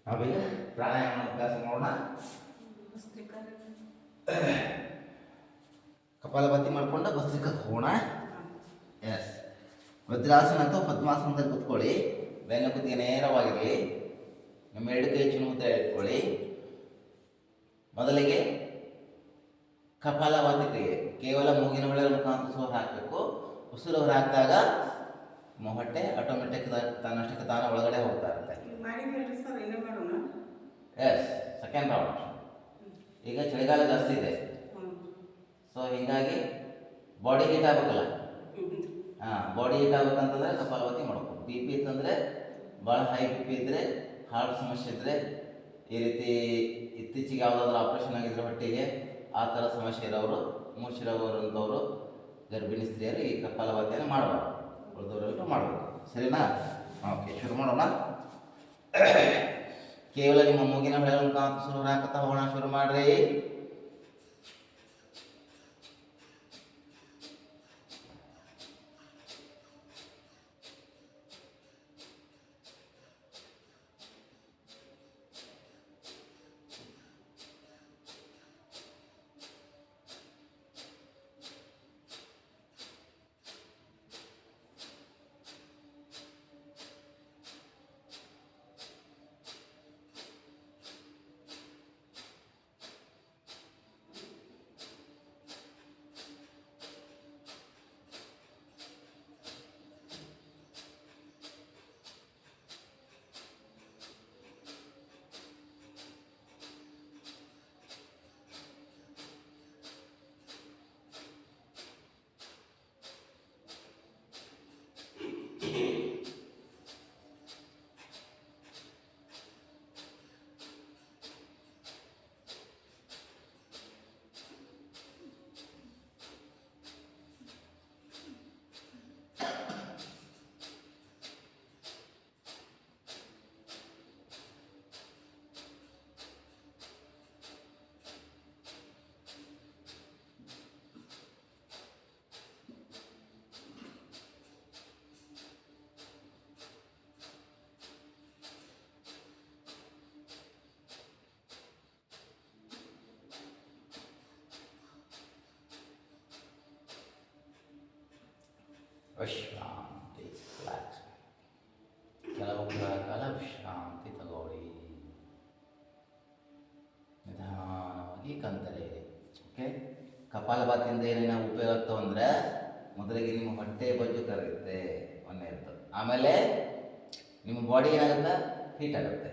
ನಾವೀಗ ಪ್ರಾಣಾಯಾಮ ಅಭ್ಯಾಸ ಮಾಡೋಣ. ಕಪಾಲಭಾತಿ ಮಾಡ್ಕೊಂಡು ಭಸ್ತ್ರಿಕಕ್ಕೆ ಹೋಗೋಣ. ಎಸ್, ವಜ್ರಾಸನ ಅಥವಾ ಪದ್ಮಾಸನದಲ್ಲಿ ಕೂತ್ಕೊಳ್ಳಿ. ಬೆನ್ನ ಕುತ್ತಿಗೆ ನೇರವಾಗಿರಲಿ. ನಿಮ್ಮ ಎರಡು ಕೈ ಚುನುಮುದ್ರೆ ಇಟ್ಕೊಳ್ಳಿ. ಮೊದಲಿಗೆ ಕಪಾಲಭಾತಿ ಕ್ರಿಯೆ ಕೇವಲ ಮೂಗಿನ ಒಳಗೆ ಮುಖಾಂತರ ಉಸಿರು ಹಾಕಬೇಕು. ಉಸಿರು ಹೊರ ಹಾಕಿದಾಗ ಹೊಟ್ಟೆ ಆಟೋಮೆಟಿಕ್ ತನ್ನಷ್ಟಕ್ಕೆ ತಾನು ಒಳಗಡೆ ಹೋಗ್ತಾ ಇರುತ್ತೆ. Yes, second round. ಈಗ ಚಳಿಗಾಲ ಜಾಸ್ತಿ ಇದೆ, ಸೊ ಹೀಗಾಗಿ ಬಾಡಿ ಹೀಟ್ ಆಗಬೇಕಲ್ಲ. ಬಾಡಿ ಹೀಟ್ ಆಗ್ಬೇಕಂತಂದ್ರೆ ಕಪಾಲಭಾತಿ ಮಾಡ್ಬೇಕು. ಬಿ ಪಿ ಇತ್ತಂದರೆ ಭಾಳ ಹೈ ಬಿ ಪಿ ಇದ್ದರೆ, ಹಾರ್ಟ್ ಸಮಸ್ಯೆ ಇದ್ದರೆ, ಈ ರೀತಿ ಇತ್ತೀಚೆಗೆ ಯಾವುದಾದ್ರೂ ಆಪ್ರೇಷನ್ ಆಗಿದ್ರೆ ಹೊಟ್ಟೆಗೆ ಆ ಥರ ಸಮಸ್ಯೆ ಇರೋರು, ಮೂರ್ಛಿರೋರಂಥವರು, ಗರ್ಭಿಣಿ ಸ್ತ್ರೀಯರು ಈ ಕಪಾಲಭಾತಿಯನ್ನು ಮಾಡಬಾರ್ದು. ಉಳಿದವರೆಲ್ಲರೂ ಮಾಡಬೇಕು. ಸರಿನಾ? ಓಕೆ, ಶುರು ಮಾಡೋಣ. ಕೇವಲ ನಿಮ್ಮ ಮೂಗಿನ ಹೊಳೆ ಮುಖಾಂತರ ಶುರು ಹಾಕುತ್ತಾ ಹೋಗೋಣ. ಶುರು ಮಾಡ್ರಿ. ವಿಶ್ರಾಂತಿ, ರಿಲ್ಯಾಕ್ಸ್. ಕೆಲವು ಕಾಲ ವಿಶ್ರಾಂತಿ ತಗೊಳ್ಳಿ. ನಿಧಾನವಾಗಿ ಕಂತರೆಯಿರಿ. ಓಕೆ, ಕಪಾಲಭಾತಿಯಿಂದ ಏನೇನು ಉಪಯೋಗ ಆಗ್ತಾವೆ ಅಂದರೆ, ಮೊದಲಿಗೆ ನಿಮ್ಮ ಹೊಟ್ಟೆ ಬೊಜ್ಜು ಕರಗುತ್ತೆ, ಒಂದೇದ್ದು. ಆಮೇಲೆ ನಿಮ್ಮ ಬಾಡಿ ಏನಾಗುತ್ತೆ, ಹೀಟ್ ಆಗುತ್ತೆ.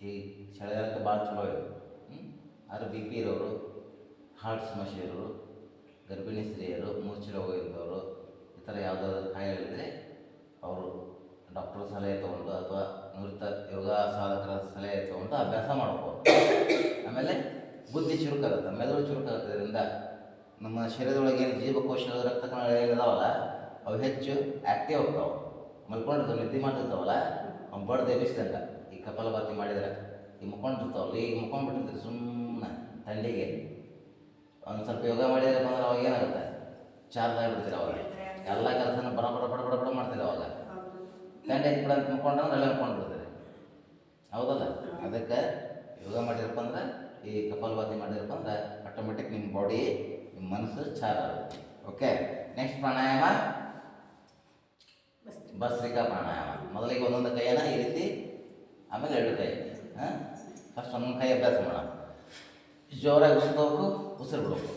ಈ ಚಳಿಗಾಲಕ್ಕೆ ಭಾಳ ಚಲೋ ಇದೆ. ಆದರೆ ಬಿ ಪಿ ಇರೋರು, ಹಾರ್ಟ್ ಸಮಸ್ಯೆ ಇರೋರು, ಗರ್ಭಿಣಿ ಸ್ತ್ರೀಯರು, ಮೂರ್ಛಿರೋಗ ಇದ್ದವರು, ಈ ಥರ ಯಾವುದಾದ್ರೂ ಕಾಯಿಲೆ ಇದ್ದರೆ ಅವರು ಡಾಕ್ಟರ್ ಸಲಹೆ ತೊಗೊಂಡು ಅಥವಾ ನುರಿತ ಯೋಗ ಸಾಧಕರ ಸಲಹೆ ತೊಗೊಂಡು ಅಭ್ಯಾಸ ಮಾಡ್ಬೋದು. ಆಮೇಲೆ ಬುದ್ಧಿ ಚುರುಕಾಗುತ್ತೆ, ಮೆದುಳು ಚುರುಕಾಗುತ್ತೆ. ಇದರಿಂದ ನಮ್ಮ ಶರೀರದೊಳಗೆ ಏನು ಜೀವಕೋಶಗಳು, ರಕ್ತ ಕಣಗಳು ಏನಿದಾವಲ್ಲ, ಅವು ಹೆಚ್ಚು ಆ್ಯಕ್ಟಿವ್ ಆಗ್ತಾವೆ. ಮಲ್ಕೊಂಡಿರ್ತಾವೆ, ನಿದ್ದೆ ಮಾಡಿರ್ತಾವಲ್ಲ, ಅವ್ನು ಬಡ್ದು ಎಬ್ಬಿಸಿದಂಗೆ ಈ ಕಪಾಲಭಾತಿ ಮಾಡಿದರೆ. ಈ ಮುಕ್ಕೊಂಡಿರ್ತಾವಲ್ಲ, ಈಗ ಮುಕ್ಕೊಂಡ್ಬಿಟ್ಟಿರ್ತೀರಿ ಸುಮ್ಮನೆ ಥಂಡಿಗೆ. ಒಂದು ಸ್ವಲ್ಪ ಯೋಗ ಮಾಡಿದರೆ ಬಂದ್ರೆ ಅವಾಗ ಏನಾಗುತ್ತೆ, ಚಾರ್ಜ್ ಆಗಿಬಿಡ್ತೀರಿ. ಅವಾಗ ಎಲ್ಲ ಕೆಲಸನ ಬಡ ಬಡ ಬಡ ಬಡ ಬಡ ಮಾಡ್ತೀರಿ. ಅವಾಗ ಥಂಡಿ ಐತಿ ಬಿಡ ಅಂತ ಮುಕ್ಕೊಂಡ್ರೆ ಎಲ್ಲ ಮುಕ್ಕೊಂಡ್ಬಿಡ್ತೀರಿ, ಹೌದಲ್ಲ? ಅದಕ್ಕೆ ಯೋಗ ಮಾಡಿರಪ್ಪ ಅಂದ್ರೆ, ಈ ಕಪಾಲಭಾತಿ ಮಾಡಿರಪ್ಪ ಅಂದ್ರೆ ಆಟೋಮೆಟಿಕ್ ನಿಮ್ಮ ಬಾಡಿ, ನಿಮ್ಮ ಮನಸ್ಸು ಚಾರ್ಜ್ ಆಗುತ್ತೆ. ಓಕೆ, ನೆಕ್ಸ್ಟ್ ಪ್ರಾಣಾಯಾಮ ಭಸ್ತ್ರಿಕಾ ಪ್ರಾಣಾಯಾಮ. ಮೊದಲಿಗೆ ಒಂದೊಂದು ಕೈಯನ್ನು ಈ ರೀತಿ, ಆಮೇಲೆ ಎರಡು ಕೈ. ಫಸ್ಟ್ ಒಂದೊಂದು ಕೈ ಅಭ್ಯಾಸ ಮಾಡೋಣ. ಜೋರಾಗಿ ಉಸಿರು ಉಸಿರು ಬಿಡಬೇಕು.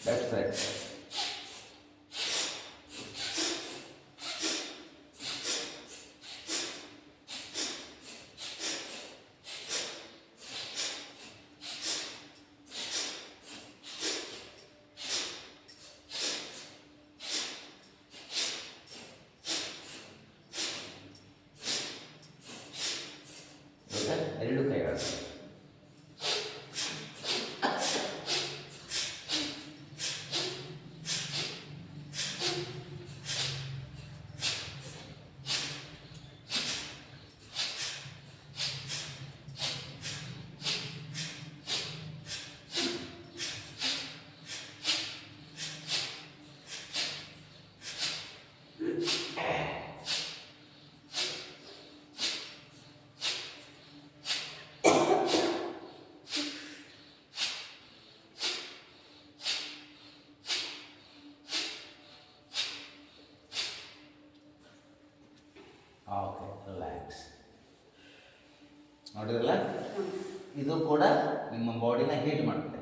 Left side. ಎರಡು ಕೈಗಳು. Okay, relax. ನೋಡಿರಲ್ಲ, ಇದು ಕೂಡ ನಿಮ್ಮ ಬಾಡಿನ ಹೀಟ್ ಮಾಡುತ್ತೆ.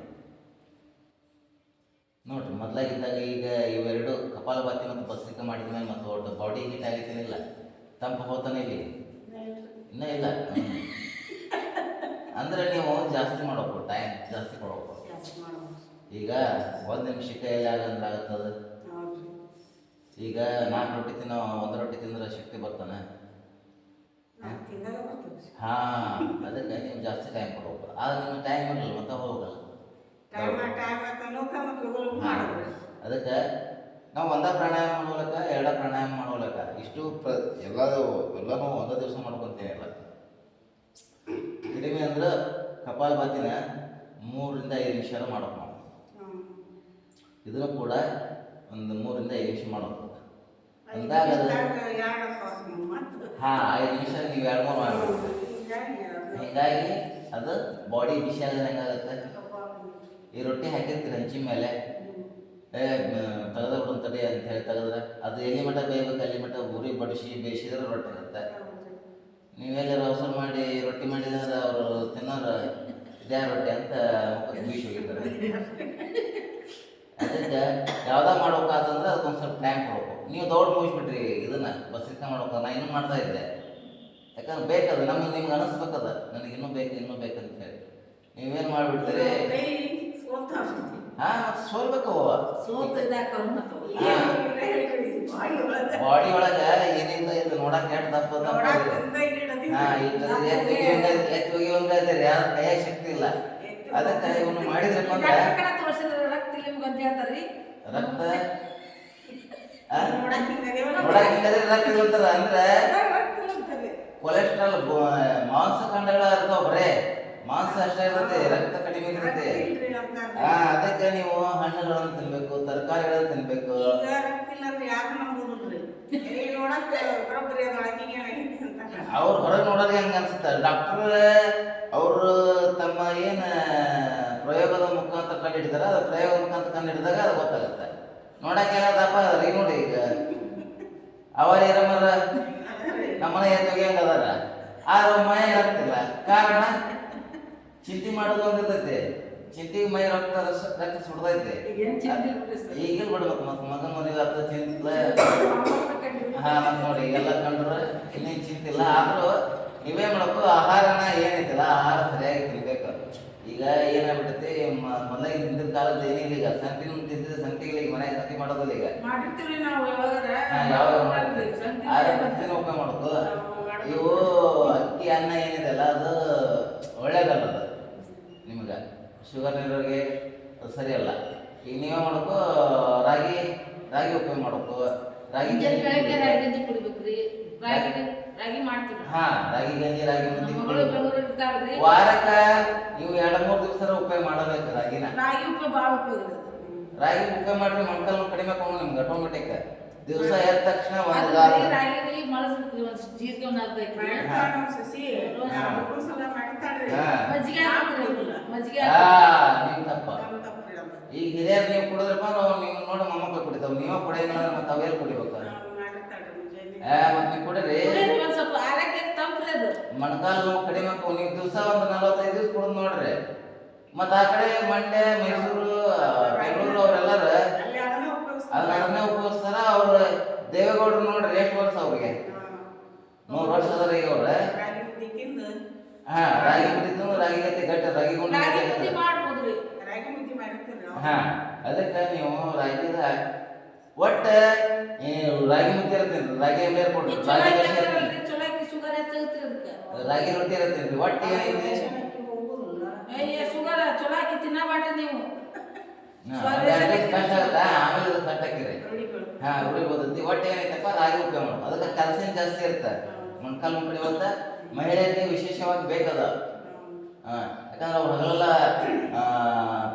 ನೋಡ್ರಿ, ಮೊದಲಾಗಿದ್ದಾಗ ಈಗ ಇವೆರಡು ಕಪಾಲಭಾತಿ ಮತ್ತು ಭಸ್ತ್ರಿಕೆ ಮಾಡಿದ ಮೇಲೆ ಮತ್ತು ಒಟ್ಟು ಬಾಡಿ ಹೀಟ್ ಆಗೈತೇನಿಲ್ಲ, ತಂಪು ಹೋತಾನೆ ಇಲ್ಲಿ ಇನ್ನೂ ಇಲ್ಲ. ಅಂದರೆ ನೀವು ಜಾಸ್ತಿ ಮಾಡಬೇಕು, ಟೈಮ್ ಜಾಸ್ತಿ ಕೊಡಬೇಕು. ಈಗ 1 ನಿಮಿಷಕ್ಕೆ ಎಲ್ಲ ಆಗಂದ್ರೆ ಆಗುತ್ತದೆ. ಈಗ 4 ರೊಟ್ಟಿ ತಿನ್ನೋ 1 ರೊಟ್ಟಿ ತಿಂದ್ರೆ ಶಕ್ತಿ ಬರ್ತಾನೆ. ಹಾಂ, ಅದಕ್ಕೆ ನೀವು ಜಾಸ್ತಿ ಟೈಮ್ ಕೊಡ್ಬೇಕು. ಆದ್ರೆ ನಿಮ್ಮ ಟೈಮ್ ಇರಲಿಲ್ಲ ಮತ್ತೆ ಹೋಗಲ್ಲ. ಅದಕ್ಕೆ ನಾವು ಒಂದೇ ಪ್ರಾಣಾಯಾಮ ಮಾಡೋಲಕ್ಕ, 2 ಪ್ರಾಣಾಯಾಮ ಮಾಡೋಲಕ್ಕ, ಇಷ್ಟು ಎಲ್ಲನೂ ಒಂದೇ ದಿವಸ ಮಾಡ್ಕೊಂತೇನಿಲ್ಲ. ಕಡಿಮೆ ಅಂದ್ರೆ ಕಪಾಲಭಾತಿನ 3 ರಿಂದ 5 ನಿಮಿಷ ಮಾಡೋಕೆ ನಾವು. ಇದನ್ನು ಕೂಡ ಒಂದು 3 ರಿಂದ 5 ನಿಮಿಷ ಮಾಡೋದು. ಅಂದಾಗ ಹಾಂ, 5 ನಿಮಿಷ ನೀವು 2-3 ಮಾಡಬೇಕು. ಹೀಗಾಗಿ ಅದು ಬಾಡಿ ಬಿಸಿ ಆಗೋದು ಹೆಂಗಾಗುತ್ತೆ. ಈ ರೊಟ್ಟಿ ಹಾಕಿರ್ತೀರಿ ಹಂಚಿನ ಮೇಲೆ, ತೆಗೆದ ಬಿಡೋನ್ ತಡಿ ಅಂತ ಹೇಳಿ ತೆಗೆದ್ರೆ ಅದು ಎಲ್ಲಿ ಮಟ್ಟ ಬೇಯಬೇಕು ಅಲ್ಲಿ ಮಟ್ಟ ಉರಿ ಬಡಿಸಿ ಬೇಯಿಸಿದ್ರೆ ರೊಟ್ಟಿ ಆಗುತ್ತೆ. ನೀವೆಲ್ಲರೂ ಅವಸರ ಮಾಡಿ ರೊಟ್ಟಿ ಮಾಡಿದ್ರೆ ಅವರು ತಿನ್ನೋರು ಇದೇ ರೊಟ್ಟಿ ಅಂತ ಬೀಸಿ ಹೋಗಿರ್ತಾರೆ. ಅದಕ್ಕೆ ಯಾವ್ದು ಮಾಡ್ಬೇಕಾದಂದ್ರೆ ಅದಕ್ಕೊಂದು ಸ್ವಲ್ಪ ಟೈಮ್ ಕೊಡ್ಬೇಕು. ನೀವು ದೌಡ್ ಮುಗಿಸ್ಬಿಟ್ರಿ ಇದನ್ನು ಭಸ್ತ್ರಿಕೆ ಮಾಡ್ಬೇಕು. ನಾನು ಇನ್ನೂ ಮಾಡ್ತಾ ಇದ್ದೆ, ಯಾಕಂದ್ರೆ ಬೇಕದು ನಿಮ್ಗೆ ಅನಿಸ್ಬೇಕದ ನನಗೆ ಇನ್ನೂ ಬೇಕಂತ ಹೇಳಿ. ನೀವೇನು ಮಾಡಿಬಿಡ್ತೀರಿ, ಹಾಂ, ಮತ್ತು ಸೋಲ್ಬೇಕವ. ಬಾಡಿ ಒಳಗೆ ಏನಿಲ್ಲ, ಇದು ನೋಡಕ್ಕೆ ಎಷ್ಟು ದಪ್ಪ ಹಾಂ, ಎತ್ತು ಹೋಗಿವಂಗಾಯ್ತಾರೆ, ಯಾರು ಕೈಯಾಗ ಶಕ್ತಿ ಇಲ್ಲ. ಅದಕ್ಕೆ ಇವನು ಮಾಡಿದ್ರಪ್ಪ ಅಂದ್ರೆ ರಕ್ತ ನೋಡಕ್ಕೆ ಅಂತಾರ. ಅಂದ್ರೆ ಕೊಲೆಸ್ಟ್ರಾಲ್ ಮಾಂಸಖಂಡಗಳ ಇರ್ತಾವ, ಬರೇ ಮಾಂಸ ಅಷ್ಟೇ ಇರುತ್ತೆ, ರಕ್ತ ಕಡಿಮೆ ಇರುತ್ತೆ. ಅದಕ್ಕೆ ನೀವು ಹಣ್ಣುಗಳನ್ನು ತಿನ್ಬೇಕು, ತರಕಾರಿಗಳನ್ನು ತಿನ್ಬೇಕು. ಅವ್ರು ಹೊರಗೆ ನೋಡೋದು ಹೆಂಗೆ ಅನ್ಸುತ್ತೆ. ಡಾಕ್ಟರ್ ಅವರು ತಮ್ಮ ಏನು ಪ್ರಯೋಗದ ಮುಖಾಂತರ ಕಂಡು ಹಿಡಿದಾರೆ, ಅದು ಪ್ರಯೋಗದ ಮುಖಾಂತರ ಕಂಡು ಹಿಡಿದಾಗ ಅದು ಗೊತ್ತಾಗುತ್ತೆ. ನೋಡಕ್ಕೆಲ್ಲ ದಪ್ಪ ಅದ್ರಿ. ನೋಡಿ, ಈಗ ಅವರ ಇರಮರ ನಮ್ಮನೆ ತೆಗಿಯಂಗೆ ಅದಾರ, ಆದ್ರೆ ಮೈಗೆ ಆಗ್ತಿಲ್ಲ. ಕಾರಣ ಚಿಂತೆ ಮಾಡೋದು ಒಂದಿರ್ತೈತೆ. ಚಿಂತೆಗೆ ಮೈ ರಕ್ತ ಸುಡ್ದೈತೆ. ಈಗಿಲ್ಲ ಬಿಡ್ಬೇಕು, ಮತ್ತು ಮಗನ ಮದುವೆ ಆಗ್ತದೆ ಚಿಂತಿಲ್ಲ. ಹಾಂ, ಮತ್ತು ನೋಡಿ ಎಲ್ಲ ಕಂಡ್ರೆ ಇನ್ನೇನು ಚಿಂತಿಲ್ಲ. ಆದರೂ ನೀವೇ ಮಾಡಬೇಕು, ಆಹಾರನ ಏನೈತಿಲ್ಲ ಆಹಾರ ಸರಿಯಾಗಿ ತಿನ್ಬೇಕು. ಈಗ ಏನಾಗ್ಬಿಟ್ಟೈತಿ, ಮೊದಲಾಗಿ ಹಿಂದಿನ ಕಾಲದ ಏನಿಲ್ಲ, ಈಗ ಸಂತಿನ ತಿಂತಿದ್ದ ಸಂತಿಗೆ ಈಗ ಮನೆಗೆ ಸಂತಿ ಮಾಡೋದಿಲ್ಲ. ಈಗ ಯಾವಾಗ ಮಾಡ್ತೀವಿ ಸಂತಿನ ಉಪಯೋಗ ಮಾಡೋದು. ಇವು ಅಕ್ಕಿ ಅನ್ನ ಏನಿದೆಲ್ಲ ಅದು ಒಳ್ಳೇದಲ್ಲ, ಅದು ನಿಮ್ಗೆ ಶುಗರ್ ಇರೋರಿಗೆ ಅದು ಸರಿಯಲ್ಲ. ಈಗ ನೀವೇ ಮಾಡಬೇಕು, ರಾಗಿ ಉಪಯೋಗ ಮಾಡಬೇಕು. ರಾಗಿ ಹಾಂ, ರಾಗಿ ಗಂಜಿ, ರಾಗಿ ಮುದ್ದೆ ವಾರಕ್ಕೆ ನೀವು 2-3 ದಿವಸ ಉಪಯೋಗ ಮಾಡಬೇಕು. ರಾಗಿ ಉಪಯೋಗ ಮಾಡ್ರಿ, ಮೊಣಕಾಲು ಕಡಿಮೆ ಕೊಂಡು ನಿಮ್ಗೆ ಆಟೋಮೆಟಿಕ್. ದಿವಸ ಎದ್ದ ತಕ್ಷಣ ಒಂದು ಗ್ಲಾಸ್ ನೀವು ತಪ್ಪ. ಈಗ ಹಿರಿಯರು ನೀವು ಕುಡಿದ್ರಪ್ಪ, ನೀವು ನೋಡಿ ಮೊಮ್ಮಕ್ಕಳು ಕುಡಿತಾವ, ನೀವೇ ಕುಡಿಯೋಣ, ಮತ್ತೆ ಅವೇಲ್ ಕುಡಿಬೇಕು. ಮತ್ತೆ ನೀವು ಕುಡೀರಿ, ಮೊಣಕಾಲು ನೋವು ಕಡಿಮೆ. ನೀವು ದಿವಸ ಒಂದು 45 ದಿವಸ ಕುಡಿದು ನೋಡ್ರಿ. ಮತ್ತು ಆ ಕಡೆ ಮಂಡ್ಯ, ಮೈಸೂರು, ಬೆಂಗಳೂರು ಅವರೆಲ್ಲರ ಅದನ್ನೇ ಉಪಯೋಗಿಸ್ತಾರ. ಅವ್ರ ದೇವೇಗೌಡರು ನೋಡ್ರಿ, ಎಷ್ಟು ವರ್ಷ ಅವ್ರಿಗೆ 100 ವರ್ಷ ಅದಾರ ಈಗ ಅವ್ರ. ಹಾಂ, ರಾಗಿ ಮುದ್ದೆ ರಾಗಿ ಗತಿ ಗಟ್ಟ ರಾಗಿ ಗುಂಡಿ. ಹಾಂ, ಅದಕ್ಕೆ ನೀವು ರಾಗಿದ ಒಟ್ಟು ರಾಗಿ ಮುದ್ದೆ ಇರ್ತೀನಿ, ರಾಗಿ ಎಣ್ಣೆ ಕೊಡ್ರಿ, ರಾಗಿ ರಾಗಿ ರೊಟ್ಟಿ ಇರತ್ತೀರಿ ಒಟ್ಟು ಏನೈತಿ ಶುಗರ್ ಚಲೋ ಹಾಕಿ ತಿನ್ನಬೇಡ್ರಿ ನೀವು. ಕಷ್ಟ ಆಗುತ್ತಾ ಆಮೇಲೆ ಅದು ಕಟ್ ಹಾಕಿರಿ ರೂಢಿ ಬರ್ತೈತಿ. ಒಟ್ಟು ಏನೈತಪ್ಪ ರಾಗಿ ಉಪಯೋಗ ಮಾಡೋದು. ಅದಕ್ಕೆ ಕ್ಯಾಲ್ಸಿಯಂ ಜಾಸ್ತಿ ಇರುತ್ತೆ. ಮೊಣಕಾಲು ಮುಂಕಡಿ ಇವತ್ತ ಮಹಿಳೆಯರಿಗೆ ವಿಶೇಷವಾಗಿ ಬೇಕದ. ಯಾಕಂದ್ರೆ ಅವ್ರು ಹಗಲೆಲ್ಲ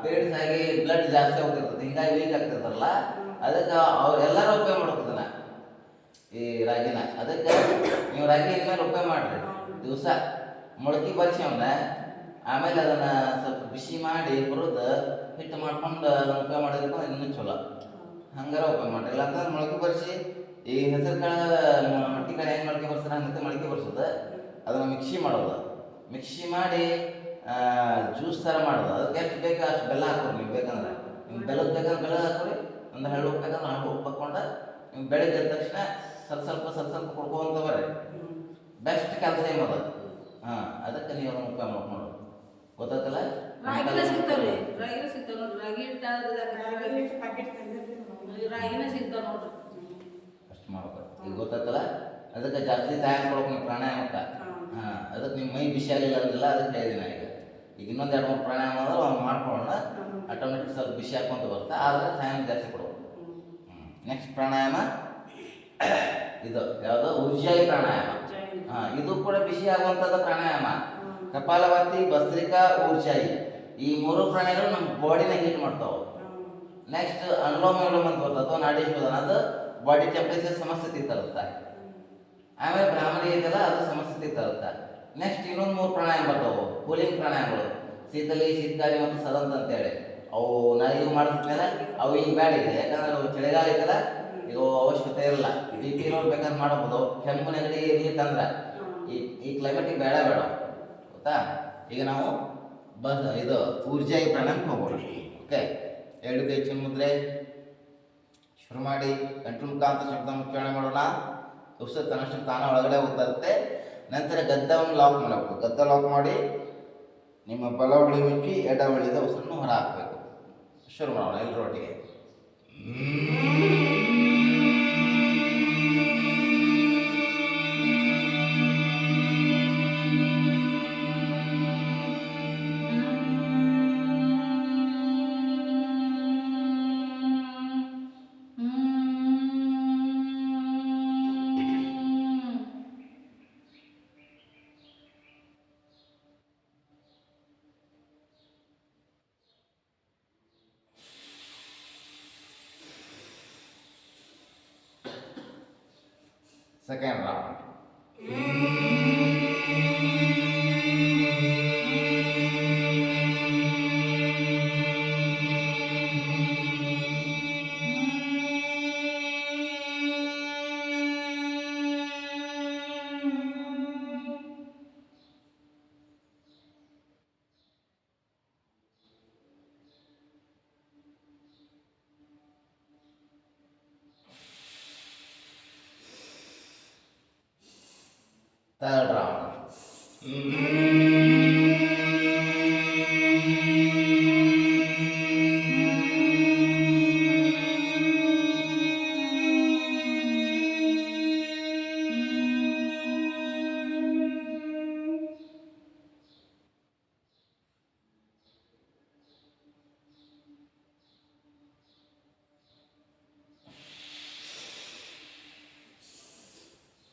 ಪೀರಿಯಡ್ಸ್ ಆಗಿ ಬ್ಲಡ್ ಜಾಸ್ತಿ ಹೋಗ್ತಿರ್ತದೆ, ಹಿಂಗಾಗಿ ವೀಕ್ ಆಗ್ತಿರ್ತಾರಲ್ಲ, ಅದಕ್ಕೆ ಅವ್ರು ಎಲ್ಲರೂ ಉಪಯೋಗ ಮಾಡ್ಕೋದನ್ನ ಈ ರಾಗಿನ. ಅದಕ್ಕೆ ನೀವು ರಾಗಿ ಇನ್ಮೇಲೆ ಉಪಯೋಗ ಮಾಡ್ರಿ. ದಿವಸ ಮೊಳಕೆ ಬರಿಸಿ ಅವನ್ನ, ಆಮೇಲೆ ಅದನ್ನ ಸ್ವಲ್ಪ ಬಿಸಿ ಮಾಡಿ ಹುರಿದು ಹಿಟ್ಟು ಮಾಡ್ಕೊಂಡು ಅದನ್ನ ಉಪಯೋಗ ಮಾಡಿದ್ರೆ ಇನ್ನೂ ಚಲೋ. ಹಂಗಾರ ಉಪಯೋಗ ಮಾಡ್ರಿ. ಇಲ್ಲಾಂತಂದ್ರೆ ಮೊಳಕೆ ಬರಿಸಿ ಈ ಹೆಸರು ಕಾಳು ಮಟ್ಟಿ ಕಾಳು ಹೆಂಗೆ ಮೊಳಕೆ ಬರ್ಸ್ತಾರೆ ಹಂಗಂತ ಮೊಳಕೆ ಬರ್ಸೋದು, ಅದನ್ನು ಮಿಕ್ಸಿ ಮಾಡೋದು. ಮಿಕ್ಸಿ ಮಾಡಿ ಜ್ಯೂಸ್ ಥರ ಮಾಡೋದು. ಅದಕ್ಕೆ ಎಷ್ಟು ಬೇಕು ಅಷ್ಟು ಬೆಲ್ಲ ಹಾಕೋರಿ. ನೀವು ಬೇಕಂದ್ರೆ ನಿಮ್ಗೆ ಬೆಲ್ಲದ ಬೇಕಂದ್ರೆ ಬೆಲ್ಲ ಹಾಕೋರಿ, ಒಂದು ಹಳ್ಳು ಉಪ್ಪು ಬೇಕಂದ್ರೆ ಹಳ್ಳು ಉಪ್ಪು ಹಾಕ್ಕೊಂಡು ನಿಮ್ಗೆ ಬೆಳಗ್ಗೆ ಎದ್ದ ತಕ್ಷಣ ಸ್ವಲ್ಪ ಸ್ವಲ್ಪ ಕುಡ್ಕೊಂತ ಬರ್ರಿ. ಬೆಸ್ಟ್ ಕ್ಯಾಲ್ಸಿಯಂ ಅದು. ಅದಕ್ಕೆ ನೀವು ಅದನ್ನು ಉಪಯೋಗ ಮಾಡ್ಕೊಂಡು ಗೊತ್ತಾಯ್ತಲ್ಲ. ರಾಗಿನ ಸಿಗ್ತಾವ್ರಿ, ರಾಗಿನ ಸಿಗ್ತಾವ ನೋಡ್ರಿ. ರಾಗಿ ಹಿಟ್ಟು ರಾಗಿನ ಸಿಗ್ತಾವ ನೋಡ್ರಿ. ಅಷ್ಟು ಮಾಡ್ಬೇಕು. ಈಗ ಗೊತ್ತಾಯ್ತಲ್ಲ. ಅದಕ್ಕೆ ಜಾಸ್ತಿ ತಯಾರು ಕೊಡೋಕೆ ನೀವು ಪ್ರಾಣಾಯಾಮಕ್ಕೆ. ಅದಕ್ಕೆ ನಿಮ್ಮ ಮೈ ಬಿಸಿ ಆಗಿಲ್ಲ ಅಂದಿಲ್ಲ, ಅದಕ್ಕೆ ಹೇಳಿದ್ದೀನಿ. ಈಗ ಇನ್ನೊಂದು 2-3 ಪ್ರಾಣಾಯಾಮ ಆದ್ರೆ ಅವ್ನು ಮಾಡ್ಕೊಳ್ಳೋಣ, ಆಟೋಮೆಟಿಕ್ ಸ್ವಲ್ಪ ಬಿಸಿ ಹಾಕ್ಕೊಂತ ಬರುತ್ತೆ. ಆದರೆ ಸಾಯಂ ಜಾಸ್ತಿ ಕೊಡಬೇಕು. ನೆಕ್ಸ್ಟ್ ಪ್ರಾಣಾಯಾಮ ಇದು ಯಾವುದು? ಉಜ್ಜಾಯಿ ಪ್ರಾಣಾಯಾಮ. ಇದು ಕೂಡ ಬಿಸಿ ಆಗುವಂಥದ್ದು ಪ್ರಾಣಾಯಾಮ. ಕಪಾಲಭಾತಿ, ಭಸ್ತ್ರಿಕಾ, ಊರ್ಜಾಯಿ ಈ 3 ಪ್ರಾಣಾಯಾಮಗಳು ನಮ್ಮ ಬಾಡಿನ ಹೀಟ್ ಮಾಡ್ತಾವೆ. ನೆಕ್ಸ್ಟ್ ಅನುಲೋಮ ವಿಲೋಮ ಅಂತ ಬರ್ತದೆ, ಅಥವಾ ನಾಡಿ ಶೋಧನ. ಅದು ಬಾಡಿ ಟೆಂಪರೇಚರ್ ಸಮಸ್ಥಿತಿ ತರುತ್ತೆ. ಆಮೇಲೆ ಬ್ರಾಹ್ಮಣಿ ಇದೆಲ್ಲ ಅದು ಸಮಸ್ಥಿತಿ ತರುತ್ತೆ. ನೆಕ್ಸ್ಟ್ ಇನ್ನೊಂದು 3 ಪ್ರಾಣಾಯಾಮ ಬರ್ತಾವೆ, ಕೂಲಿಂಗ್ ಪ್ರಾಣಾಯಾಮಗಳು. ಶೀತಲಿ, ಶೀತಕಾರಿ ಮತ್ತು ಸದಂತ ಅಂತೇಳಿ. ಅವು ನಾನು ಇವು ಮಾಡಿದ್ಮೇಲೆ ಅವು ಈಗ ಬ್ಯಾಡ ಇದೆ. ಯಾಕಂದ್ರೆ ಅವು ಚಳಿಗಾಲ ಐತಲ್ಲ, ಈಗ ಅವಶ್ಯಕತೆ ಇರಲ್ಲ. ಬಿ ಪಿ ರೋಡ್ ಬೇಕಾದ್ರೆ ಮಾಡಬಹುದು. ಕೆಮ್ಮು ನೆಗಡಿ ಇರ್ಲಿಕ್ಕಂದ್ರೆ ಈ ಕ್ಲೈಮೇಟಿಗೆ ಬೇಡ ಗೊತ್ತಾ. ಈಗ ನಾವು ಇದು ಊರ್ಜಾಯಿ ಪ್ರಾಣಾಯಾಮಕ್ಕೆ ಹೋಗೋಣ. ಓಕೆ, 2 ಕೈ ಚಿನ್ಮುದ್ರೆ ಶುರು ಮಾಡಿ ಗಂಟಲು ಮುಖಾಂತ ಶಬ್ದ ಉಚ್ಚಾರಣೆ ಮಾಡೋಣ. ಉಸಿರು ತನ್ನಷ್ಟು ತಾನ ಒಳಗಡೆ ಹೋಗ್ತಾ ಇರುತ್ತೆ. ನಂತರ ಗದ್ದವನ್ನು ಲಾಕ್ ಮಾಡಬೇಕು. ಗದ್ದ ಲಾಕ್ ಮಾಡಿ ನಿಮ್ಮ ಬಲ ಹೊಳಿ ಮುಚ್ಚಿ ಎಡ ಹೊಳಿದ ಉಸಿರನ್ನು ಹೊರ ಹಾಕಬೇಕು. ಶುರು ಮಾಡೋಣ ಎಲ್ಲರೂ ಒಟ್ಟಿಗೆ. Second round. Third round.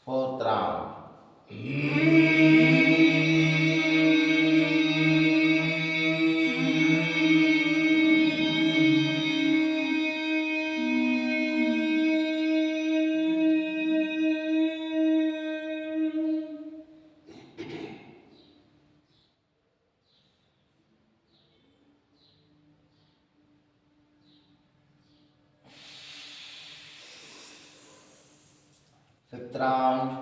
Fourth round. Fifth round.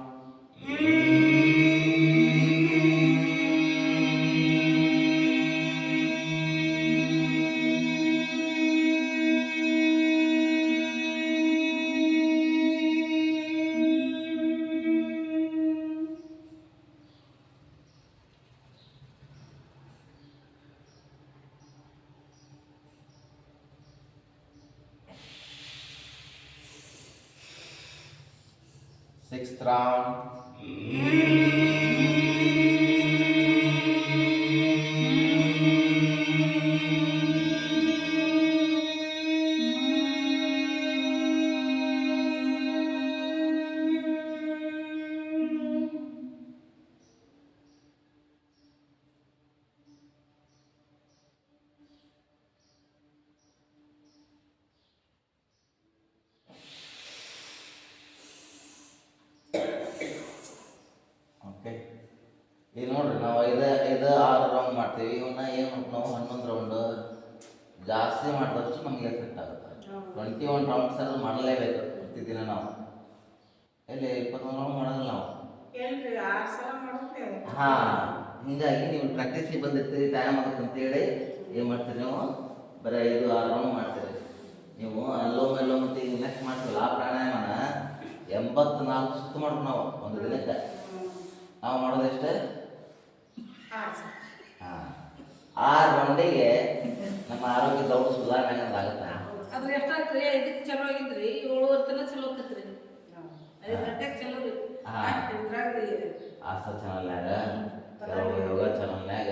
Sixth round. ಈಗ ನೋಡ್ರಿ ನಾವು ಐದು 6 ರೌಂಡ್ ಮಾಡ್ತೀವಿ. ಇವನ್ನ ಏನು ನಾವು 11 ರೌಂಡು ಜಾಸ್ತಿ ಮಾಡಿದಷ್ಟು ನಮಗೆ ಎಫೆಕ್ಟ್ ಆಗುತ್ತೆ. 21 ರೌಂಡ್ಸ್ ಅದು ಮಾಡಲೇಬೇಕು ಪ್ರತಿದಿನ ನಾವು. ಎಲ್ಲಿ 21 ರೌಂಡ್ ಮಾಡೋದಿಲ್ಲ ನಾವು. ಎಲ್ರಿ 6 ಸಲ ಮಾಡುತ್ತೇವೆ. ಹಾಂ, ಹೀಗಾಗಿ ನೀವು ಪ್ರಾಕ್ಟೀಸಿಗೆ ಬಂದಿರ್ತೀರಿ ಟೈಮ್ ಆಗುತ್ತೆ ಅಂತೇಳಿ ಏನು ಮಾಡ್ತೀರಿ ನೀವು ಬರೀ 5-6 ರೌಂಡ್ ಮಾಡ್ತೀರಿ. ನೀವು ಅಲ್ಲೋಮ್ ಮತ್ತು ಈಗ ನೆಕ್ಸ್ಟ್ ಮಾಡ್ತೀವಲ್ಲ ಆ ಪ್ರಾಣಾಯಾಮನ 84 ಸುತ್ತು ಮಾಡ್ಬೇಕು ನಾವು ಒಂದು ದಿನಕ್ಕೆ. ನಾವು ಮಾಡೋದೆಷ್ಟೇ 6 ಸಲ. ಹಾಂ, ಆ ರೌಂಡಿಗೆ ನಮ್ಮ ಆರೋಗ್ಯ ದೌಡ್ ಸುಧಾರಣೆ ಆಗುತ್ತೆ. ಅದ್ರ ಎಷ್ಟಾಗ್ತದೆ? ಇದಕ್ಕೆ ಚಲೋ ಆಗಿದ್ರಿ 7:30 ತನಕ ಚಲೋ ಆಕತ್ರಿ. 5 ಗಂಟೆಗೆ ಚಲೋ ರೀ. ಇದ್ರಾಗ ಆಸ್ತಾ ಚಾನಲ್ನಾಗ ಕೆಲವು ಯೋಗ ಚಾನಲ್ನಾಗ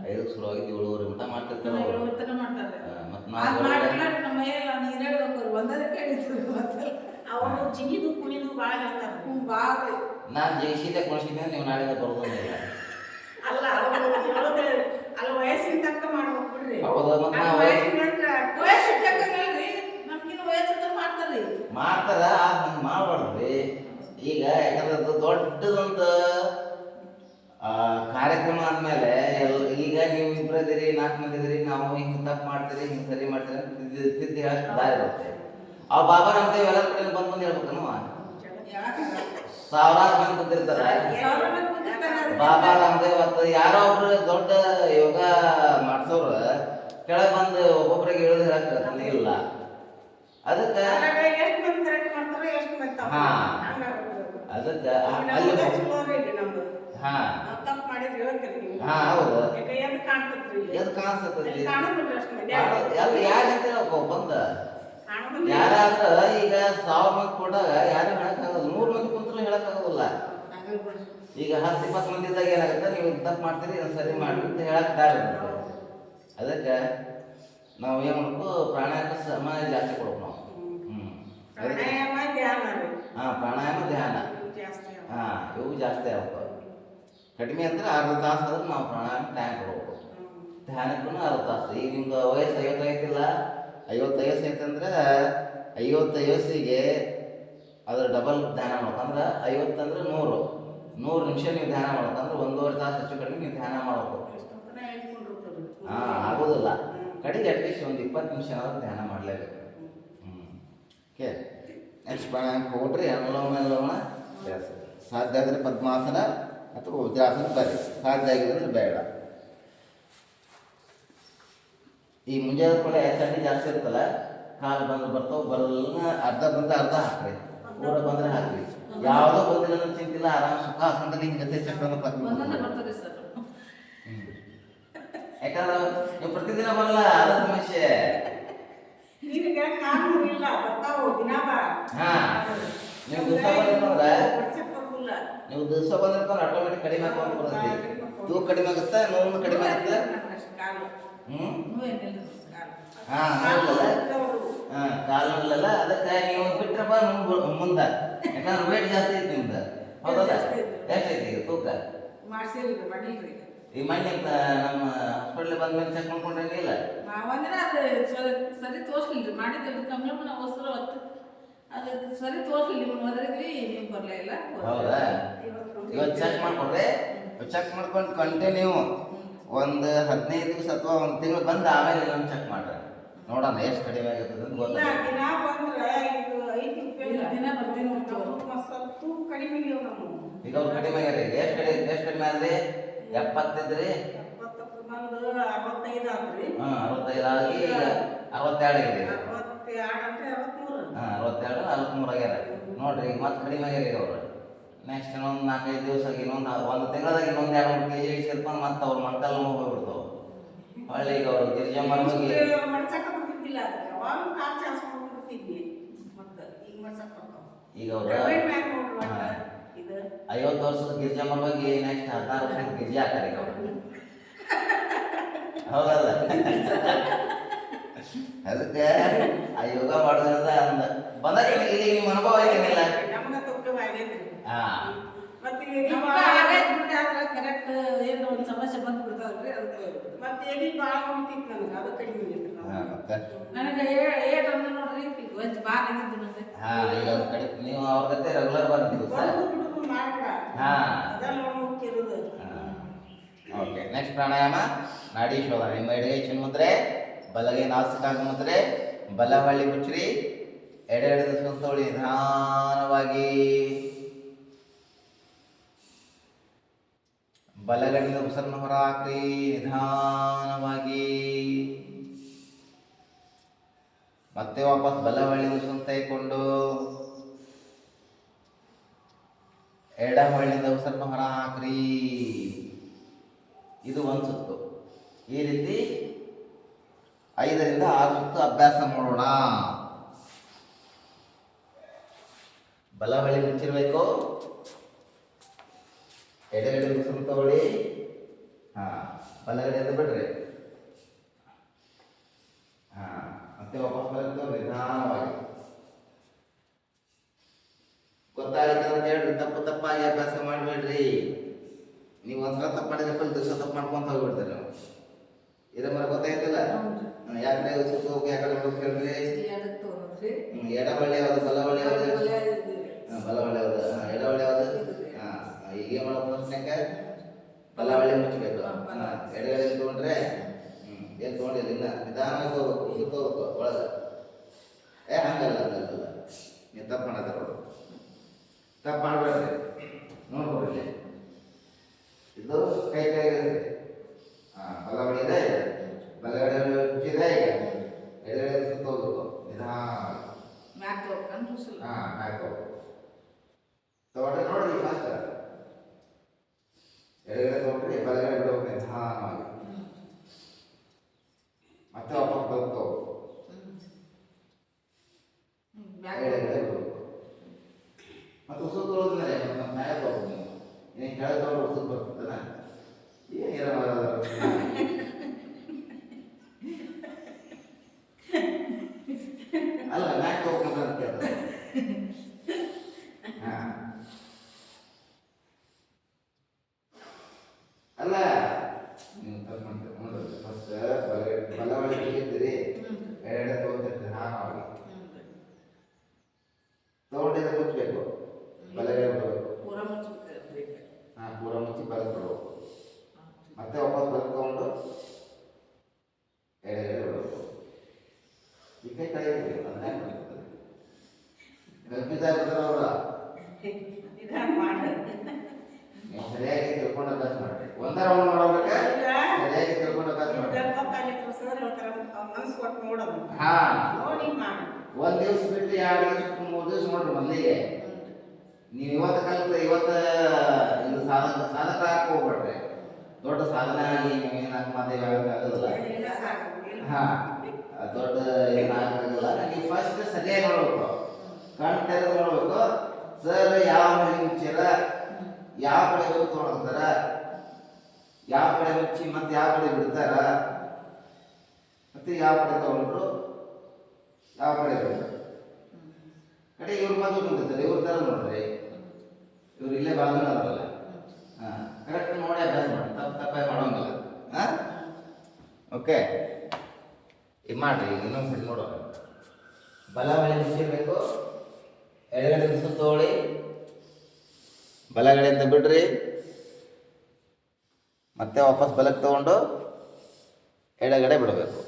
5ಕ್ಕೆ ಶುರುವಾಗಿದ್ದು 7:30 ಮಟ್ಟ ಮಾಡ್ತಿರ್ತಾರೆ ಅವರು. 7:30 ತನಕ ಮಾಡ್ತಾರೆ. ಮತ್ತು ಅದ್ ನಾವು ಮಾಡಿಲ್ಲ ನಮ್ಮ ಮೈಯೆಲ್ಲ ನೀರಾಗ ಹೋಗೋರು ಒಂದದೇ ಕೇಳಿದ್ರು ಮತ್ತೆ. ಅವರು ಜಿಗಿದು ಕುಣಿದು ಭಾಳ ಹೇಳ್ತಾರೆ. ಬಾಗ್ರಿ ನಾನು ಜಯಿಸಿದ್ದೆ ಕುಣಿಸಿದ್ದೆ, ನೀವು ನಾಳಿಂದ ಬರೋದಿಲ್ಲ. ಅಲ್ಲ ಅವರು ಹೇಳೋದೇ ಅಲ್ಲ, ವಯಸ್ಸಿನ ತಕ್ಕ ಮಾಡ್ಬೇಕು ಬಿಡ್ರಿ. ಹೌದಾ? ಮತ್ತು ನಾವು ವಯಸ್ಸು ತಕ್ಕಂಗಲ್ರಿ, ನಮ್ಗಿನ ವಯಸ್ಸು ಮಾಡ್ತಾರ್ರಿ. ಮಾಡ್ತಾರ, ಹಂಗೆ ಮಾಡಬಾರ್ದ್ರಿ. ಈಗ ಯಾಕಂದ್ರೆ ಅದು ದೊಡ್ಡದೊಂದು ಕಾರ್ಯಕ್ರಮ ಆದಮೇಲೆ ಈಗ ನೀವು ಇಬ್ಬರು ಇದೀರಿ, 4 ಮಂದಿ ಇದೀರಿ, ನಾವು ಹಿಂಗೆ ತಪ್ಪು ಮಾಡ್ತೀರಿ, ಹಿಂಗೆ ಸರಿ ಮಾಡ್ತೀರಿ ಅಂತ ತಿದ್ದಿ ಹೇಳಕ್ಕೆ ದಾರಿ ಇರುತ್ತೆ. ಆ ಬಾಬಾ ನಮ್ದೇವ್ ಎಲ್ಲ ಕಡೆ ಬಂದು ಹೇಳ್ಬೇಕನ್ನು ಸಾವಿರಾರು ಮಂದಿ ಬಂದಿರ್ತಾರೆ. ಬಾಬಾ ರಾಮದೇವ್ ಅಂತ ಯಾರೋ ಒಬ್ರು ದೊಡ್ಡ ಯೋಗ ಮಾಡ್ಸೋರು ಕೆಳಗೆ ಬಂದು ಒಬ್ಬೊಬ್ಬರಿಗೆ ಇಳಿದು ಹೇಳಕ್ಕೆ ಇಲ್ಲ. ಅದಕ್ಕೆ ಎಷ್ಟು ಮಂದಿ ಕರೆಕ್ಟ್ ಮಾಡ್ತಾರೋ ಎಷ್ಟು ಮಂದಿ ತಪ್ಪು ಹಾ. ಹಂಗಾಗ್ಬಿಡ್ಬೇಕು. ಅದಕ್ಕೆ ನಮ್ದು ಚಲೋ ರೀ ಇದು ನಮ್ದು. ಹಾಂ ನಾವ್ ತಪ್ಪು ಮಾಡಿದ್ರೆ ಹೇಳ್ತೀರಿ ನೀವು. ಹಾಂ ಹೌದು. ಯಾಕೆ ಎದ್ದು ಕಾಣ್ತದ್ರಿ ಇಲ್ಲಿ? ಎದು ಕಾಣಿಸ್ತೈತಿ ಎಲ್ಲಿ ಕಾಣೋದಿಲ್ರಿ ಅಷ್ಟು ಮಂದಿ. ಯಾರಂತ ಬಂದ ಕಾಣೋದಿಲ್ಲ. ಯಾರಾದ್ರೂ ಈಗ 1000 ಮಂದಿ ಕೊಟ್ಟಾಗ ಯಾರು ಹೇಳಕ್ಕಾಗಲ್ಲ. 100 ಮಂದಿ ಕುಂತರೂ ಹೇಳಕ್ಕಾಗೋದಿಲ್ಲ. ಈಗ 10-20 ಮಂದಿ ಇದ್ದಾಗ ಏನಾಗುತ್ತೆ, ನೀವು ತಪ್ಪು ಮಾಡ್ತೀರಿ ಇದನ್ನು ಸರಿ ಮಾಡಿ ಅಂತ ಹೇಳಕ್ ದಾರಿ ಇರುತ್ತೆ. ಅದಕ್ಕೆ ನಾವು ಏನು ಮಾಡ್ಬೇಕು, ಪ್ರಾಣಾಯಾಮ ಸಮಯ ಜಾಸ್ತಿ ಕೊಡ್ಬೇಕು ನಾವು. ಪ್ರಾಣಾಯಾಮ ಧ್ಯಾನ ರೀ. ಹಾಂ, ಪ್ರಾಣಾಯಾಮ ಧ್ಯಾನ ಜಾಸ್ತಿ ಅವ. ಹಾಂ, ಇವು ಜಾಸ್ತಿ ಆಗ್ತವೆ. ಕಡಿಮೆ ಅಂದ್ರೆ ಅರ್ಧ ತಾಸು ಆದ್ರೆ ನಾವು ಪ್ರಾಣಾಯಾಮ ಟೈಮ್ ಕೊಡ್ಬೇಕು. ಧ್ಯಾನಕ್ಕೂ ಅರ್ಧ ತಾಸು. ಈಗ ನಿಮ್ದು ವಯಸ್ಸು 50 ಐತಿಲ್ಲ, 50 ವಯಸ್ಸು ಐತಂದ್ರೆ 50 ವಯಸ್ಸಿಗೆ ಅದ್ರ ಡಬಲ್ ಧ್ಯಾನ ಮಾಡ್ಬೇಕಂದ್ರೆ 50 ಅಂದ್ರೆ 100 ನಿಮಿಷ ನೀವು ಧ್ಯಾನ ಮಾಡ್ಬೇಕಂದ್ರೆ 1.5 ತಾಸು ಹೆಚ್ಚು ಕಡಿಮೆ ನೀವು ಧ್ಯಾನ ಮಾಡ್ಬೇಕು. ಎಷ್ಟೊತ್ತನ ಹೇಳ್ಕೊಂಡಿರ್ತಾರೆ. ಹಾಂ, ಆಗೋದಿಲ್ಲ. ಕಡೆಗೆ ಅಟ್ಲೀಸ್ಟ್ ಒಂದು 20 ನಿಮಿಷ ಆದ್ರೂ ಧ್ಯಾನ ಮಾಡಲೇಬೇಕು. ಓಕೆ, ನೆಕ್ಸ್ಟ್ ಪ್ರಾಣಾಯಾಮ ಹೋಗ್ರಿ. ಅನುಲೋಮ ಸಾಧ್ಯ ಆದರೆ ಪದ್ಮಾಸನ ಅಥವಾ ವಜ್ರಾಸನ ಬರ್ರಿ, ಸಾಧ್ಯ ಆಗಿದ್ರೆ ಬೇಡ. ಈ ಮುಂಜಾನೆ ಕೂಡ ಚಂಡಿ ಜಾಸ್ತಿ ಇರ್ತಲ್ಲ, ಕಾಲು ಬಂದ್ರೆ ಬರ್ತಾವೆ, ಬರಲ್ಲ ಅರ್ಧ ಬಂದ್ರೆ ಅರ್ಧ ಹಾಕ್ರಿ, ಪೂರ ಬಂದ್ರೆ ಹಾಕ್ರಿ. ಯಾವುದೋ ಬಂದಿಲ್ಲ ಚಿಂತಿಲ್ಲ, ಆರಾಮ್ ಸುಖ ಹಾಕೊಂಡ್ರೆ ನಿಮ್ಮ ಜೊತೆ ಚಕ್ರ ಒಂದೊಂದೇ ಬರ್ತದೆ ಸರ್. ಯಾಕಂದ್ರೆ ನೀವು ಪ್ರತಿದಿನ ಬರಲ್ಲ, ಅದ ಸಮಸ್ಯೆ. ನಿನಗೆ ಕಾನೂನು ಇಲ್ಲ, ಬರ್ತಾವು ದಿನ ಬಾ. ಹಾ, ನೀವು ದಿವಸ ಬಂದಿರ್ತಂದ್ರೆ ಬರ್ಸಕ್ಕಾಗಲ್ಲ. ನೀವು ದಿವಸ ಬಂದಿರ್ತಂದ್ರೆ ಆಟೋಮೆಟಿಕ್ ಕಡಿಮೆ ಹಾಕೊಂಡು ಬರ್ತೈತಿ. ತೂಕ ಕಡಿಮೆ ಆಗುತ್ತೆ, ನೋವು ಕಡಿಮೆ ಆಗುತ್ತೆ. ಕಾಲು ನೋವೇನಿಲ್ಲ ಕಾಲು. ಹಾಂ, ಹಾಂ, ಕಾಲಲ್ಲ. ಅದಕ್ಕೆ ನೀವು ಬಿಟ್ರಪ್ಪ ಮುಂದೆ, ಯಾಕಂದ್ರೆ ವೇಟ್ ಜಾಸ್ತಿ ಐತಿ ನಿಮ್ದು. ಹೌದಲ್ಲ? ಎಷ್ಟೈತಿ ಈಗ ತೂಕ? ಮಾಡ್ಸಿಲ್ರಿ, ಮಾಡಿಲ್ರಿ. ಈ ಮಣ್ಣಿ ನಮ್ಮ ಹಾಸ್ಪಿಟ್ಲಿಗೆ ಬಂದ್ಮೇಲೆ ಚೆಕ್ ಮಾಡ್ಕೊಂಡ್ರೇನಿಲ್ಲ? ನಾವಂದ್ರೆ ಅದು ಸರಿ ತೋರಿಸ್ಲಿಲ್ರಿ, ಮಾಡಿದ್ರಿ ಕಮಲಮ್ಮನ ಅವಸರ ಹೊತ್ತು ಅದು ಸರಿ ತೋರಿಸ್ಲಿಲ್ಲ. ನೀವು ಹೋದ್ರಿದ್ವಿ, ನೀವು ಬರಲೇ ಇಲ್ಲ. ಹೌದಾ? ಇವತ್ತು ಚೆಕ್ ಮಾಡ್ಕೊಡ್ರಿ. ಚೆಕ್ ಮಾಡ್ಕೊಂಡು ಕಂಟಿನ್ಯೂ ಒಂದು 15 ದಿವಸ ಅಥವಾ 1 ತಿಂಗಳು ಬಂದು ಆಮೇಲೆ ಇನ್ನೊಂದು ಚೆಕ್ ಮಾಡ್ರಿ, ನೋಡೋಣ ಎಷ್ಟು ಕಡಿಮೆ ಆಗಿರ್ತದೆ ಅಂತ ಇಲ್ಲ, ಗೊತ್ತಾಗುತ್ತೆ. ದಿನ ಬಂದ್ರೆ ಇದು 5 ರೂಪಾಯಿ ಇಲ್ಲ, ದಿನ ಬರ್ತೀನಿ ಅಂತ. ಸ್ವಲ್ಪ ತೂಕ ಕಡಿಮೆ ಇದ್ದೀವಿ ನಾವು. ಈಗ ಅವ್ರು ಕಡಿಮೆ ಆಗ್ಯಾರ. ಎಷ್ಟು ಕಡಿಮೆ ಆದ್ರಿ? 70 ಇದ್ರಿ. 70ಕ್ಕೆ ಬಂದು 65 ಆದ್ರಿ. ಹಾಂ, 65 ಆಗಿ ಈಗ 62 ಆಗಿದೆ. 62 ಅಂದ್ರೆ 63. ಹಾಂ, 62 63 ಆಗ್ಯಾರ ನೋಡ್ರಿ. ಈಗ ಮತ್ತೆ ಕಡಿಮೆ ಆಗ್ಯಾರ ಈಗ ಅವ್ರು. ನೆಕ್ಸ್ಟ್ ಇನ್ನೊಂದು 4-5 ದಿವಸ ಇನ್ನೊಂದು 1 ತಿಂಗಳದಾಗ ಇನ್ನೊಂದು 2-3 kg ಸೇರ್ಕೊಂಡು ಮತ್ತೆ ಅವ್ರ ಮೊಣಕಾಲು ನೋವು ಹೋಗ್ಬಿಡ್ತಾವೆ. ಹೊಳ್ಳಿ ಈಗ ಅವರು ಗಿರಿಜಮ್ಮನ ಬಗ್ಗೆ ಮಡ್ಸಕ್ಕೆ ಬರ್ತಿದ್ದಿಲ್ಲ, ಯಾವಾಗ ಕಾಲು ಚಾಸ್ಕೊಂಡು ಬರ್ತಿದ್ವಿ. ಮತ್ತೆ ಈಗ ಮಡ್ಸಕ್ಕೆ ಬರ್ತಾವ. ಈಗ ಅವ್ರು ಪ್ರೈವೇಟ್ ಬ್ಯಾಂಕ್ ನೋಡ್ರಿ ಒಟ್ಟ ಇದು 50 ವರ್ಷದ ಗಿರಿಜಮ್ಮನ ಬಗ್ಗೆ ನೆಕ್ಸ್ಟ್ 16 ವರ್ಷದ ಗಿರ್ಜಿ ಹಾಕ್ತಾರೆ ಈಗ ಅವರು. ಹೌದಲ್ಲ? ಅದಕ್ಕೆ ಆ ಯೋಗ ಮಾಡೋದ್ರಿಂದ ಅಂದ ಬಂದಾಗ ಈಗ ನಿಮ್ಮ ಅನುಭವ ಐತೇನಿಲ್ಲ? ನಮ್ಗೆ ತಪ್ಪು ಆಗೈತ್ರಿ. ಹಾಂ, ಮತ್ತೆ ಕರೆಕ್ಟ್ ಏನು ಒಂದು ಸಮಸ್ಯೆ ಬಂದು ಬಿಡ್ತಾವ್ರಿ, ಅದಕ್ಕೆ ಮತ್ತೆ ಎಲ್ಲಿ ಭಾಳ ಹೊಂಟಿತ್ತು ನನಗೆ, ಅದು ಕಡಿಮೆ ಆಗೈತ್ರಿ. ಮತ್ತೆ ನನಗೆ ಏಟ್ ಅಂದ್ರೆ ನೋಡ್ರಿ ಒಂದು ಬಾರ್ ಆಗಿದ್ದು ನನಗೆ. ಹಾಂ, ಈಗ ಅವ್ರ ಕಡೆ ನೀವು ಅವ್ರ ಜೊತೆ ರೆಗ್ಯುಲರ್ ಬರ್ತಿದ್ರು ಸರ್. ಬಂದು ಬಿಡುದು ಮಾಡ್ಬೇಡ, ಹಾಂ, ಅದ ನೋಡಿ ಮುಖ್ಯ ಇರೋದು. ನೆಕ್ಸ್ಟ್ ಪ್ರಾಣಾಯಾಮ ನಾಡಿ ಶೋಧನ. ನಿಮ್ಮ ಎಡಗೈ ಚಿನ್ಮುದ್ರೆ, ಬಲಗೈ ನಾಸಿಕಾಗ್ರ ಮುದ್ರೆ, ಬಲ ಹೊಳ್ಳಿ ಮುಚ್ಚ್ರಿ, ಎಡಗಡೆದ ಸುತ್ತೋಳಿ ನಿಧಾನವಾಗಿ, ಬಲಗಡೆಯಿಂದ ಉಸಿರನ್ನು ಹೊರ ಹಾಕ್ರಿ ನಿಧಾನವಾಗಿ. ಮತ್ತೆ ವಾಪಸ್ ಬಲ ಹೊಳ್ಳಿ ಉಸಿರನ್ನು ತೆಗೆದುಕೊಂಡು ಎಡ ಹೊಳ್ಳಿಯಿಂದ ಉಸಿರನ್ನು ಹೊರ ಹಾಕ್ರಿ. ಇದು ಒಂದು ಸುತ್ತು. ಈ ರೀತಿ 5 ರಿಂದ 6 ಸುತ್ತು ಅಭ್ಯಾಸ ಮಾಡೋಣ. ಬಲ ಹೊಳ್ಳಿ ಮುಚ್ಚಿರ್ಬೇಕು, ಎಡಗಡೆ ಉಸಿರು ತಗೊಳ್ಳಿ, ಬಲಗಡೆಯಿಂದ ಬಿಡ್ರಿ, ಮತ್ತೆ ವಾಪಸ್ ಬರುತ್ತೆ ನಿಧಾನವಾಗಿ. ಗೊತ್ತಾಗುತ್ತೆ ಅಂತ ಹೇಳ್ರಿ, ತಪ್ಪಾಗಿ ಅಭ್ಯಾಸ ಮಾಡಬೇಡ್ರಿ. ನೀವು ಒಂದ್ಸಲ ತಪ್ಪು ಮಾಡಿದ್ರಪ್ಪ ದಿವಸ ತಪ್ಪು ಮಾಡ್ಕೊಂತ ಹೋಗ್ಬಿಡ್ತಾರೆ ನಾವು. ಇದ್ರ ಮರ ಗೊತ್ತಾಯ್ತಲ್ಲ, ಯಾಕಡೆ ಸುತ್ತ ಹೋಗಿ ಯಾಕಡೆ ಹೋಗಿ ಕೇಳ್ರಿ. ಎಡ ಬಳ್ಳಿ ಯಾವುದು, ಬಲ ಬಳ್ಳಿ ಯಾವುದು? ಬಲ ಬಳ್ಳಿ ಯಾವುದು? ಎಡ ಬಳ್ಳಿ ಯಾವುದು? ಈಗ ಏನು ಮಾಡೋ ಪ್ರಶ್ನೆಕ ಬಲ ಬಳ್ಳಿ ಮುಚ್ಚಬೇಕು. ಎಡಗಡೆ ತಗೊಂಡ್ರೆ ಏನು ತೊಗೊಂಡಿಲ್ಲ, ಇನ್ನ ನಿಧಾನವಾಗಿ ಹೋಗ್ಬೇಕು, ಸುತ್ತ ಹೋಗ್ಬೇಕು ಒಳಗೆ. ಹಂಗಲ್ಲ ಹಂಗಲ್ಲ, ನೀವು ತಪ್ಪು ಮಾಡತ್ತಾರ, ತಪ್ಪು ಮಾಡಬೇಡ್ರಿ. ನೋಡ್ಕೊಡ್ರಿ, ಇದು ಕೈ ಇರುತ್ತೆ. ಬಲ ಬಳಿ ಇದೆ, ಬಲಗಡೆ ಮುಚ್ಚಿದೆ, ಈಗ ಎಡಗಡೆ ಸುತ್ತ ಹೋಗ್ಬೇಕು ನಿಧಾನ. ತಗೊಂಡ್ರೆ ನೋಡ್ರಿ ಫಾಸ್ಟ್, ಎಡಗಡೆ ತಗೊಂಡ್ರಿ, ಬಲಗಡೆ ಬಿಡಬೇಕು ನಿಧಾನವಾಗಿ. ಮತ್ತೆ ವಾಪಸ್ ಬದುಕು, ಎಡಗಡೆ ಬಿಡಬೇಕು. ಮತ್ತೆ ಉಸಿರು ತೊಗೊಳೋದ್ಮೇಲೆ ಮತ್ತೆ ಮ್ಯಾಲೆ ತಗೋಬೇಕು. ನೀವು ನೀನು ಕೆಳಗೆ ತಗೊಂಡು ಉಸಿರು ಬರ್ತದಲ್ಲ, ಏನಿರ ಅಲ್ಲ ಮ್ಯಾಕ್ ಹೋಗ್ಬೇಕಂತ ಕೇಳ್ತಾರೆ. ಅಲ್ಲ ನೀವು ತಪ್ಪು ಮಾಡ್ತೀರಿ ನೋಡ್ರಿ. ಫಸ್ಟ್ ಬಲ ಒಳಗೆ ಬಿಟ್ಟಿರ್ತೀರಿ, ಎಡೆ ತಗೋತಿರ್ತೀರಿ, ಹಾಗಾಗಿ ತಗೊಂಡಿದ್ರೆ ಮುಚ್ಚಬೇಕು, ಬಲಗಡೆ ಬಿಡಬೇಕು. ಪೂರ ಮುಚ್ಚಿ ಬಲ ಬಿಡಬೇಕು. ಮತ್ತೆ ವಾಪಸ್ ಬಲ ತಗೊಂಡು ಎಡಗಡೆ ಬಿಡಬೇಕು. ಈ ಕೈ ಕಡೆ ಕನ್ಫ್ಯೂಸ್ ಆಗ್ಬಿಡ್ತಾರೆ ಅವ್ರ. ನೀವು ಸರಿಯಾಗಿ ತಿಳ್ಕೊಂಡು ಅಭ್ಯಾಸ ಮಾಡ್ರಿ. ಒಂದೇ ರೌಂಡ್ ಮಾಡೋದಕ್ಕೆ ಸರಿಯಾಗಿ ತಿಳ್ಕೊಂಡು ಅಭ್ಯಾಸ ಮಾಡ್ರಿ. ಒಂದ್ ದಿವ್ಸ ಬಿಟ್ಟು 2 ದಿವ್ಸ 3 ದಿವ್ಸ ನೋಡ್ರಿ. ಮೊದಲಿಗೆ ನೀವು ಇವತ್ತು ಕಲಿತ ಇವತ್ತು ಇದು ಸಾಧಕ ಹಾಕಿ ಹೋಗ್ಬೇಡ್ರಿ. ದೊಡ್ಡ ಸಾಧನೆ ಆಗಿ ನೀವೇನಾಗ ಮಾದೇವಿ ಆಗೋಕ್ಕಾಗಲ್ಲ. ದೊಡ್ಡ ಏನಾಗಲ್ಲ. ನೀವು ಫಸ್ಟ್ ಸರಿಯಾಗಿ ನೋಡ್ಬೇಕು, ಕಣ್ಣು ತೆರೆದು ನೋಡ್ಬೇಕು. ಸರ್ ಯಾವ ಕಡೆ ಮುಚ್ಚಿರ, ಯಾವ ಕಡೆ ಹೋಗಿ ತೊಗೊಳ್ತಾರ, ಯಾವ ಕಡೆ ಮುಚ್ಚಿ ಮತ್ತೆ ಯಾವ ಕಡೆ ಬಿಡ್ತಾರ, ಮತ್ತೆ ಯಾವ ಕಡೆ ತಗೊಂಡ್ರು, ಯಾವ ಕಡೆ ಬಿಡ್ತಾರೆ. ಕಡೆ ಇವ್ರ ಮದುವೆ ಬಂದಿರ್ತಾರೆ, ಇವ್ರ ತರ ನೋಡ್ರಿ, ಇವ್ರು ಇಲ್ಲೇ ಬಾಗಿಲು ಅದಲ್ಲ. ಕರೆಕ್ಟ್ ನೋಡಿ ಅಭ್ಯಾಸ ಮಾಡಿ, ತಪ್ಪಾಗಿ ಮಾಡೋಂಗಿಲ್ಲ. ಓಕೆ, ಇದು ಮಾಡ್ರಿ. ಇನ್ನೊಂದ್ಸರಿ ನೋಡೋಣ. ಬಲ ಹೊಳ್ಳಿ ಮುಚ್ಚಿರ್ಬೇಕು, ಎಡಗಡೆ ಉಸಿರು ತಗೊಳ್ಳಿ, ಬಲಗಡೆಯಿಂದ ಬಿಡ್ರಿ, ಮತ್ತೆ ವಾಪಸ್ ಬಲಕ್ಕೆ ತಗೊಂಡು ಎಡಗಡೆ ಬಿಡಬೇಕು.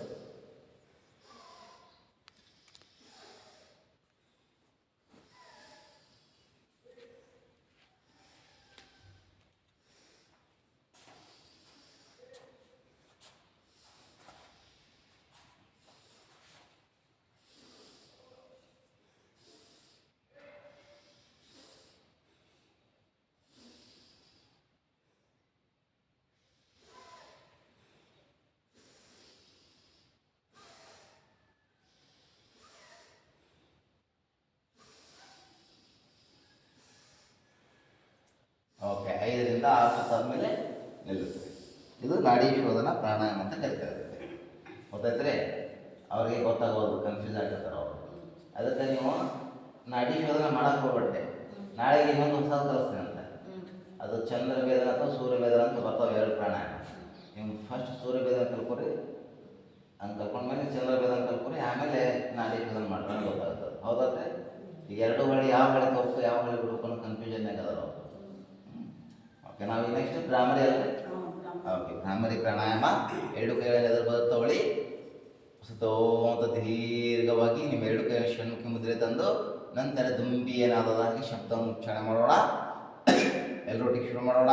ಓಕೆ, 5 ರಿಂದ 6 ಸುತ್ತು ಆದಮೇಲೆ ನಿಲ್ಲಿಸ್ರಿ. ಇದು ನಾಡಿ ಶೋಧನ ಪ್ರಾಣಾಯಾಮ ಅಂತ ಕರಿತಾರೆ. ಗೊತ್ತಾಯ್ತ್ರಿ? ಅವ್ರಿಗೆ ಗೊತ್ತಾಗೋದು, ಕನ್ಫ್ಯೂಸ್ ಆಗಿರ್ತಾರೆ ಅವರು. ಅದಕ್ಕೆ ನೀವು ನಾಡಿ ಶೋಧನ ಮಾಡಕ್ಕೆ ಹೋಗ್ಬಿಟ್ಟೆ. ನಾಳೆಗೆ ಇನ್ನೊಂದು ಹೊಸ ಕಲಿಸ್ತೀನಿ ಅಂತ. ಅದು ಚಂದ್ರ ವೇದನ ಅಥವಾ ಸೂರ್ಯ ವೇದನ ಅಂತ ಬರ್ತಾವೆ 2 ಪ್ರಾಣಾಯಾಮ. ನೀವು ಫಸ್ಟ್ ಸೂರ್ಯ ವೇದನ ಕಲ್ಕೊರಿ, ಹಂಗೆ ಕಲ್ಕೊಂಡ್ಮೇಲೆ ಚಂದ್ರ ವೇದನ ಕಲ್ಕೊರಿ, ಆಮೇಲೆ ನಾಡಿ ಶೋಧನ ಮಾಡ್ಕೊಂಡು ಗೊತ್ತಾಗ್ತದೆ. ಹೌದಾದ್ರೆ ಈಗ 2 ಬಳಿ ಯಾವ ಬಳಿ ತೋರಿಸು, ಯಾವ ಬಳಿ ಬಿಡ್ಬೇಕು ಅನ್ನೋ ಕನ್ಫ್ಯೂಷನ್ ಆಗದ ಅವರು. ಓಕೆ, ನಾವು ನೆಕ್ಸ್ಟ್ ಬ್ರಾಹ್ಮರಿ ಅಲ್ಲ ಓಕೆ, ಭ್ರಾಮರಿ ಪ್ರಾಣಾಯಾಮ. 2 ಕೈಗಳನ್ನು ಎದುರು ಬದುಕು ತಗೊಳ್ಳಿ. ಸುತ್ತೋಂತ ದೀರ್ಘವಾಗಿ ನಿಮ್ಮ 2 ಕೈಯನ್ನು ಷಣ್ಮುಖಿ ಮುದ್ರೆ ತಂದು ನಂತರ ದುಂಬಿಯ ನಾದದ ಹಾಗೆ ಶಬ್ದವನ್ನು ಉಚ್ಚಾರಣೆ ಮಾಡೋಣ. ಎಲ್ಲರೊಟ್ಟಿಗೆ ಶುರು ಮಾಡೋಣ.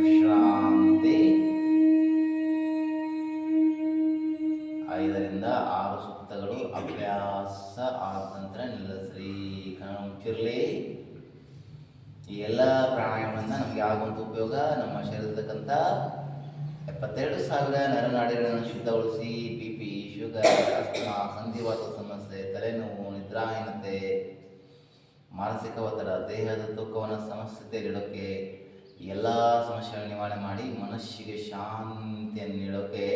ವಿಶ್ರಾಂತಿ. 5ರಿಂದ 6 ಸುತ್ತಗಳು ಅಭ್ಯಾಸ ಆದ ನಂತರ ನಿಲ್ಲಿಸ್ರಿ. ಕಣ್ಣು ಮುಚ್ಚಿರಲಿ. ಈ ಎಲ್ಲ ಪ್ರಾಣಾಯಾಮದಿಂದ ನಮಗೆ ಆಗುವಂಥ ಉಪಯೋಗ, ನಮ್ಮ ಶರೀರದಕ್ಕಂಥ 72,000 ನರನಾಡಿಗಳನ್ನು ಶುದ್ಧಗೊಳಿಸಿ BP, ಶುಗರ್, ಅಸ್ತಮಾ, ಸಂಧಿವಾತ ಸಮಸ್ಯೆ, ತಲೆನೋವು, ನಿದ್ರಾಹೀನತೆ, ಮಾನಸಿಕ ಒತ್ತಡ, ದೇಹದ ತೂಕವನ್ನು ಸಮಸ್ಥಿತಿಯಲ್ಲಿಡೋಕ್ಕೆ, ಎಲ್ಲ ಸಮಸ್ಯೆಗಳನ್ನು ನಿವಾರಣೆ ಮಾಡಿ ಮನಸ್ಸಿಗೆ ಶಾಂತಿಯನ್ನು ನೀಡೋಕ್ಕೆ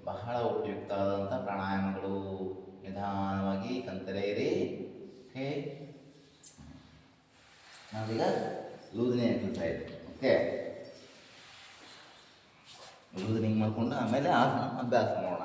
ಬಹಳ ಉಪಯುಕ್ತವಾದಂಥ ಪ್ರಾಣಾಯಾಮಗಳು. ನಿಧಾನವಾಗಿ ಕಂತರೆಯಿರಿ. ಓಕೆ, ನಾವೀಗ ಲೂಸನಿಂಗ್ ಎಕ್ಸರ್ಸೈಸ್. ಓಕೆ, ಲೂಸನಿಂಗ್ ಮಾಡಿಕೊಂಡು ಆಮೇಲೆ ಆಸನ ಅಭ್ಯಾಸ ಮಾಡೋಣ.